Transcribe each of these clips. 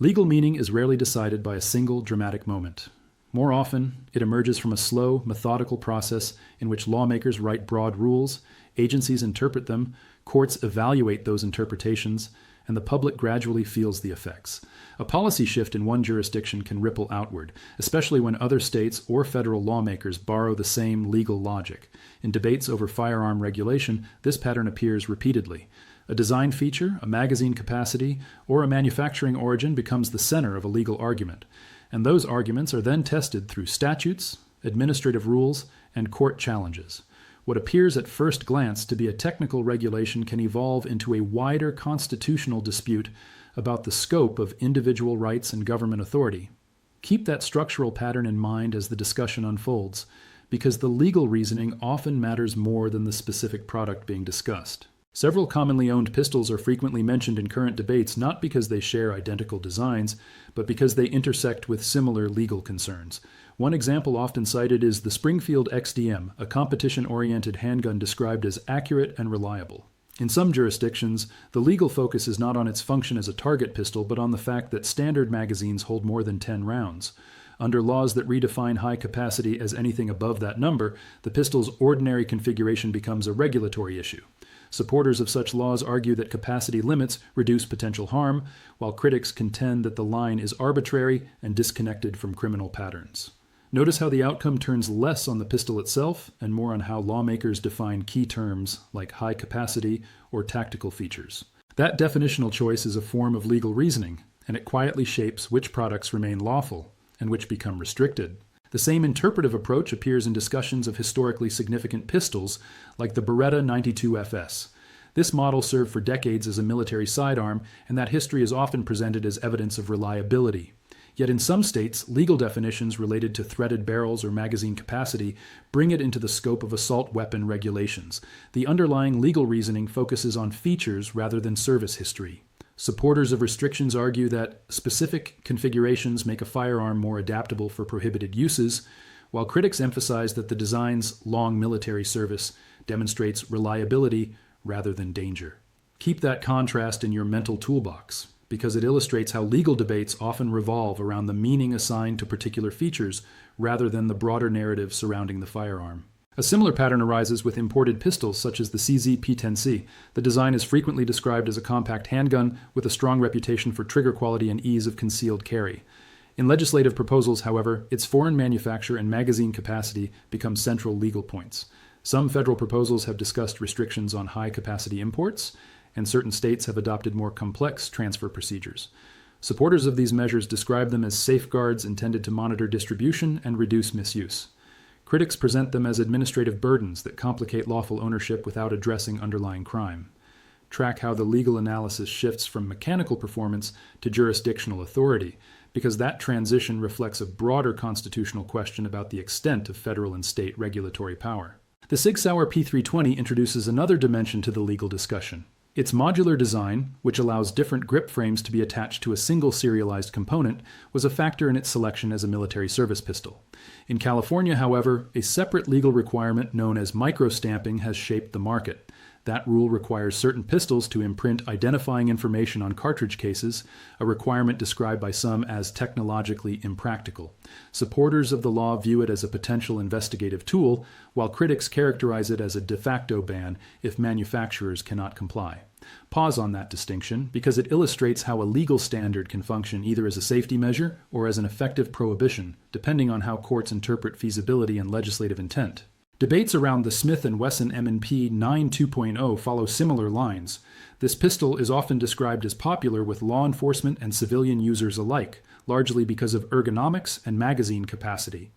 Legal meaning is rarely decided by a single dramatic moment. More often, it emerges from a slow, methodical process in which lawmakers write broad rules, agencies interpret them, courts evaluate those interpretations, and the public gradually feels the effects. A policy shift in one jurisdiction can ripple outward, especially when other states or federal lawmakers borrow the same legal logic. In debates over firearm regulation, this pattern appears repeatedly. A design feature, a magazine capacity, or a manufacturing origin becomes the center of a legal argument, and those arguments are then tested through statutes, administrative rules, and court challenges. What appears at first glance to be a technical regulation can evolve into a wider constitutional dispute about the scope of individual rights and government authority. Keep that structural pattern in mind as the discussion unfolds, because the legal reasoning often matters more than the specific product being discussed. Several commonly owned pistols are frequently mentioned in current debates not because they share identical designs, but because they intersect with similar legal concerns. One example often cited is the Springfield XDM, a competition-oriented handgun described as accurate and reliable. In some jurisdictions, the legal focus is not on its function as a target pistol, but on the fact that standard magazines hold more than 10 rounds. Under laws that redefine high capacity as anything above that number, the pistol's ordinary configuration becomes a regulatory issue. Supporters of such laws argue that capacity limits reduce potential harm, while critics contend that the line is arbitrary and disconnected from criminal patterns. Notice how the outcome turns less on the pistol itself and more on how lawmakers define key terms like high capacity or tactical features. That definitional choice is a form of legal reasoning, and it quietly shapes which products remain lawful and which become restricted. The same interpretive approach appears in discussions of historically significant pistols, like the Beretta 92FS. This model served for decades as a military sidearm, and that history is often presented as evidence of reliability. Yet in some states, legal definitions related to threaded barrels or magazine capacity bring it into the scope of assault weapon regulations. The underlying legal reasoning focuses on features rather than service history. Supporters of restrictions argue that specific configurations make a firearm more adaptable for prohibited uses, while critics emphasize that the design's long military service demonstrates reliability rather than danger. Keep that contrast in your mental toolbox, because it illustrates how legal debates often revolve around the meaning assigned to particular features rather than the broader narrative surrounding the firearm. A similar pattern arises with imported pistols such as the CZ P10C. The design is frequently described as a compact handgun with a strong reputation for trigger quality and ease of concealed carry. In legislative proposals, however, its foreign manufacture and magazine capacity become central legal points. Some federal proposals have discussed restrictions on high-capacity imports, and certain states have adopted more complex transfer procedures. Supporters of these measures describe them as safeguards intended to monitor distribution and reduce misuse. Critics present them as administrative burdens that complicate lawful ownership without addressing underlying crime. Track how the legal analysis shifts from mechanical performance to jurisdictional authority, because that transition reflects a broader constitutional question about the extent of federal and state regulatory power. The Sig Sauer P320 introduces another dimension to the legal discussion. Its modular design, which allows different grip frames to be attached to a single serialized component, was a factor in its selection as a military service pistol. In California, however, a separate legal requirement known as microstamping has shaped the market. That rule requires certain pistols to imprint identifying information on cartridge cases, a requirement described by some as technologically impractical. Supporters of the law view it as a potential investigative tool, while critics characterize it as a de facto ban if manufacturers cannot comply. Pause on that distinction because it illustrates how a legal standard can function either as a safety measure or as an effective prohibition, depending on how courts interpret feasibility and legislative intent. Debates around the Smith & Wesson M&P 9 2.0 follow similar lines. This pistol is often described as popular with law enforcement and civilian users alike, largely because of ergonomics and magazine capacity.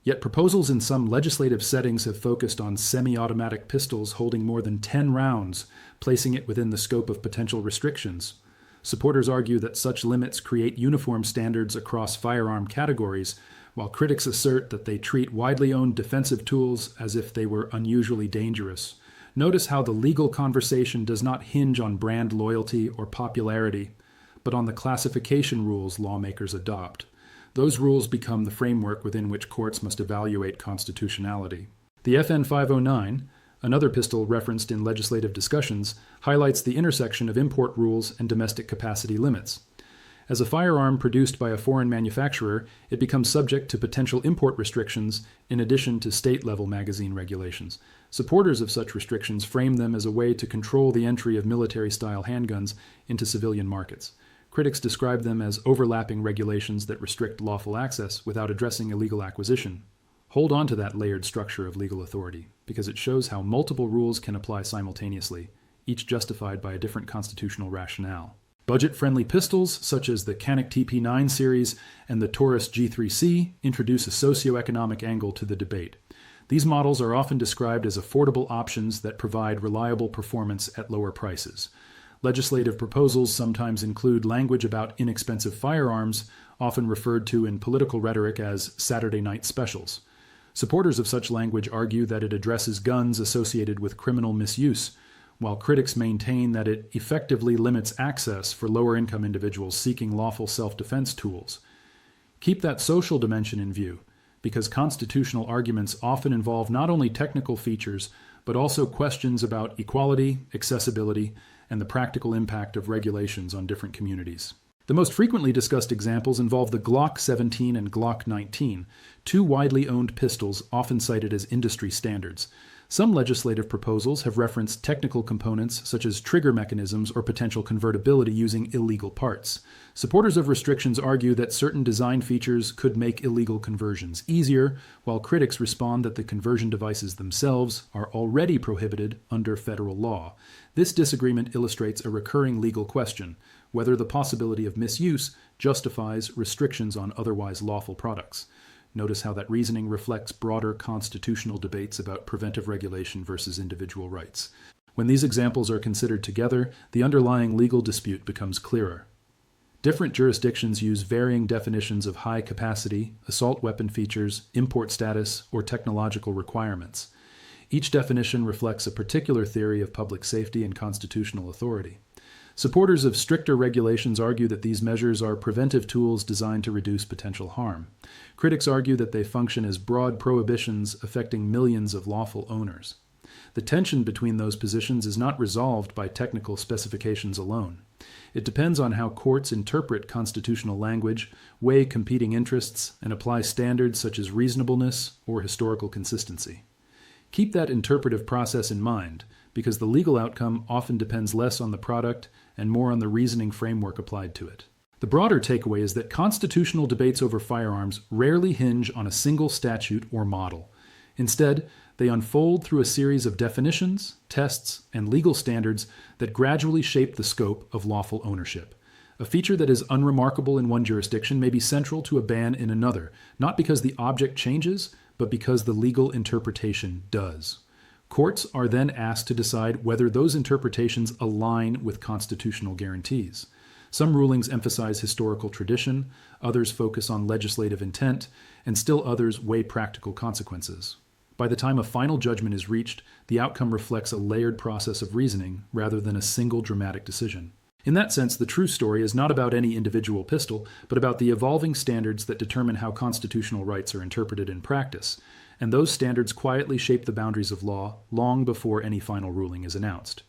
Yet proposals in some legislative settings have focused on semi-automatic pistols holding more than 10 rounds, placing it within the scope of potential restrictions. Supporters argue that such limits create uniform standards across firearm categories, while critics assert that they treat widely owned defensive tools as if they were unusually dangerous. Notice how the legal conversation does not hinge on brand loyalty or popularity, but on the classification rules lawmakers adopt. Those rules become the framework within which courts must evaluate constitutionality. The FN 509, another pistol referenced in legislative discussions, highlights the intersection of import rules and domestic capacity limits. As a firearm produced by a foreign manufacturer, it becomes subject to potential import restrictions in addition to state-level magazine regulations. Supporters of such restrictions frame them as a way to control the entry of military-style handguns into civilian markets. Critics describe them as overlapping regulations that restrict lawful access without addressing illegal acquisition. Hold on to that layered structure of legal authority, because it shows how multiple rules can apply simultaneously, each justified by a different constitutional rationale. Budget-friendly pistols, such as the Canik TP9 series and the Taurus G3C, introduce a socioeconomic angle to the debate. These models are often described as affordable options that provide reliable performance at lower prices. Legislative proposals sometimes include language about inexpensive firearms, often referred to in political rhetoric as Saturday night specials. Supporters of such language argue that it addresses guns associated with criminal misuse, while critics maintain that it effectively limits access for lower-income individuals seeking lawful self-defense tools. Keep that social dimension in view, because constitutional arguments often involve not only technical features, but also questions about equality, accessibility, and the practical impact of regulations on different communities. The most frequently discussed examples involve the Glock 17 and Glock 19, two widely owned pistols often cited as industry standards. Some legislative proposals have referenced technical components such as trigger mechanisms or potential convertibility using illegal parts. Supporters of restrictions argue that certain design features could make illegal conversions easier, while critics respond that the conversion devices themselves are already prohibited under federal law. This disagreement illustrates a recurring legal question: whether the possibility of misuse justifies restrictions on otherwise lawful products. Notice how that reasoning reflects broader constitutional debates about preventive regulation versus individual rights. When these examples are considered together, the underlying legal dispute becomes clearer. Different jurisdictions use varying definitions of high capacity, assault weapon features, import status, or technological requirements. Each definition reflects a particular theory of public safety and constitutional authority. Supporters of stricter regulations argue that these measures are preventive tools designed to reduce potential harm. Critics argue that they function as broad prohibitions affecting millions of lawful owners. The tension between those positions is not resolved by technical specifications alone. It depends on how courts interpret constitutional language, weigh competing interests, and apply standards such as reasonableness or historical consistency. Keep that interpretive process in mind, because the legal outcome often depends less on the product and more on the reasoning framework applied to it. The broader takeaway is that constitutional debates over firearms rarely hinge on a single statute or model. Instead, they unfold through a series of definitions, tests, and legal standards that gradually shape the scope of lawful ownership. A feature that is unremarkable in one jurisdiction may be central to a ban in another, not because the object changes, but because the legal interpretation does. Courts are then asked to decide whether those interpretations align with constitutional guarantees. Some rulings emphasize historical tradition, others focus on legislative intent, and still others weigh practical consequences. By the time a final judgment is reached, the outcome reflects a layered process of reasoning rather than a single dramatic decision. In that sense, the true story is not about any individual pistol, but about the evolving standards that determine how constitutional rights are interpreted in practice, and those standards quietly shape the boundaries of law long before any final ruling is announced.